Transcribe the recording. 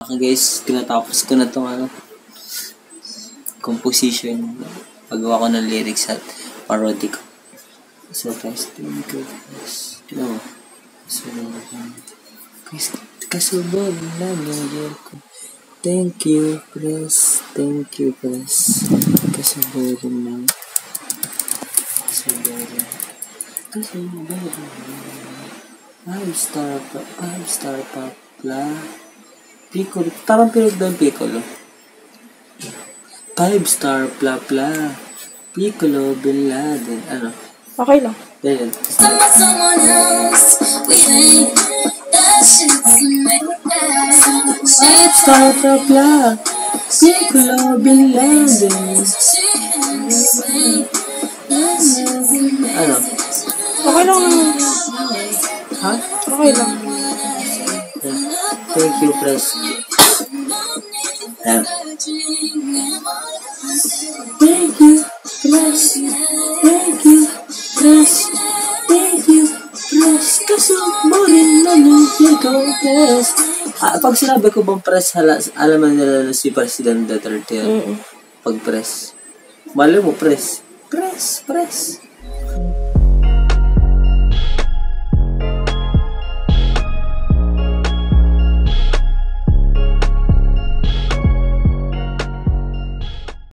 Okay guys, tinatapos ko na itong composition. Pagawa ko ng lyrics at parody ko. So guys, thank you guys. So, guys, kasubog lang yung year ko. Thank you, press. Thank you, press. Kasubog lang. Kasubog lang. 5 star papla. Piccolo. Parang pinag doon Piccolo. 5 star plapla. Piccolo Bin Laden. Ano? Okay lang. Yan. 5 star plapla. Piccolo Bin Laden. Ano? Okay lang. Ha? Okay lang. Thank you, press. Thank you, press. Thank you, press. Thank you, press. Kaso mo rin nalupi ko, press. Pag sinabi ko bang press, alam mo nila na si President Duterte yan. Pag press. Mali mo, press. Press.